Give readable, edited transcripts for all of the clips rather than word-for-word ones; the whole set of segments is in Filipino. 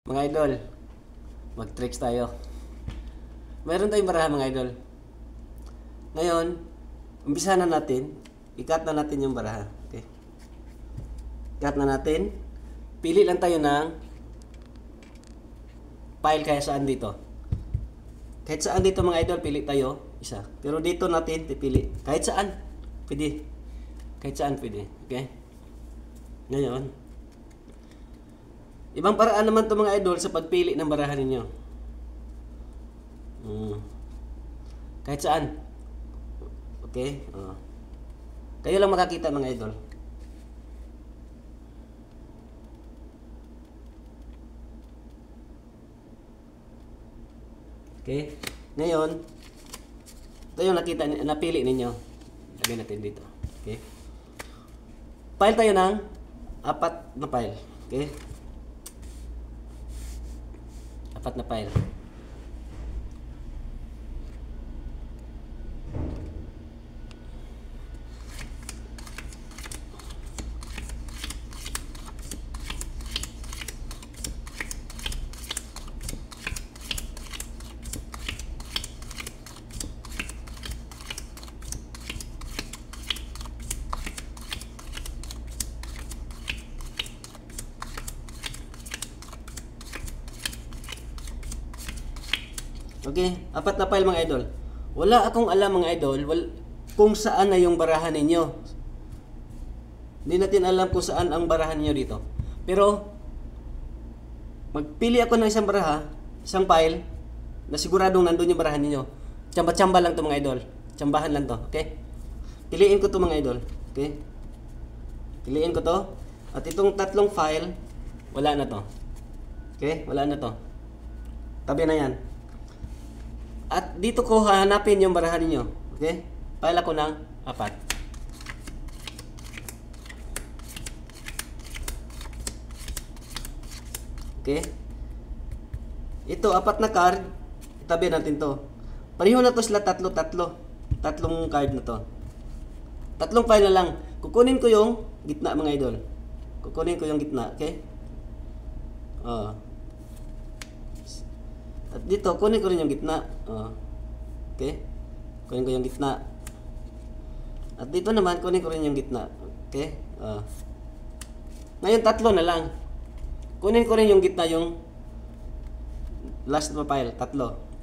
Mga idol, mag-tricks tayo. Mayroon tayong baraha mga idol. Ngayon, umpisa na natin. I-cut na natin yung baraha. Okay. Cut na natin. Pili lang tayo ng file kaya saan dito. Kahit saan dito mga idol, pili tayo. Isa. Pero dito natin pipili. Kahit saan. Pwede. Kahit saan pwede. Okay. Ngayon, ibang paraan naman to mga idol sa pagpili ng baraha ninyo. Kahit saan. Okay? Kayo lang makakita mga idol. Okay? Ngayon, ito yung napili ninyo. Lagay natin dito. Okay? File tayo ng 4 na file. Okay? 4 na file. Okay, 4 na file mga idol. Wala akong alam mga idol kung saan na yung barahan ninyo. Hindi natin alam kung saan ang barahan niyo dito. Pero magpili ako ng isang baraha, isang file na siguradong nandun yung barahan niyo. Tsamba-tsamba lang to mga idol. Tsambahan lang to, okay? Piliin ko to mga idol, okay? Piliin ko to. At itong 3 file, wala na to. Okay? Wala na to. Tabi na yan. At dito ko hahanapin yung barahan ninyo. Okay? File ako ng 4. Okay? Ito, 4 na card. Itabi natin to. Pareho na to sila tatlo. Tatlong card na to. 3 file na lang. Kukunin ko yung gitna mga idol. Kukunin ko yung gitna. Okay? At dito, kunin ko rin yung gitna. Okay? Kunin ko yung gitna. At dito naman, kunin ko rin yung gitna. Okay? Ngayon, 3 na lang. Kunin ko rin yung gitna, yung last na file. 3.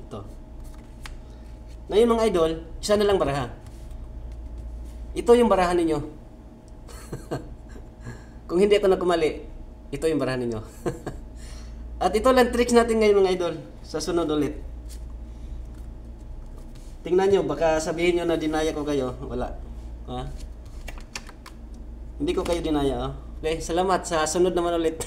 Ito. Ngayon mga idol, isa na lang baraha. Ito yung barahan ninyo. Kung hindi ako nagkumali, ito yung barahan ninyo. At ito lang tricks natin ngayon mga idol. Sa sunod ulit. Tingnan nyo, baka sabihin nyo na dinaya ko kayo. Wala. Hindi ko kayo dinaya. Okay, salamat. Sa sunod naman ulit.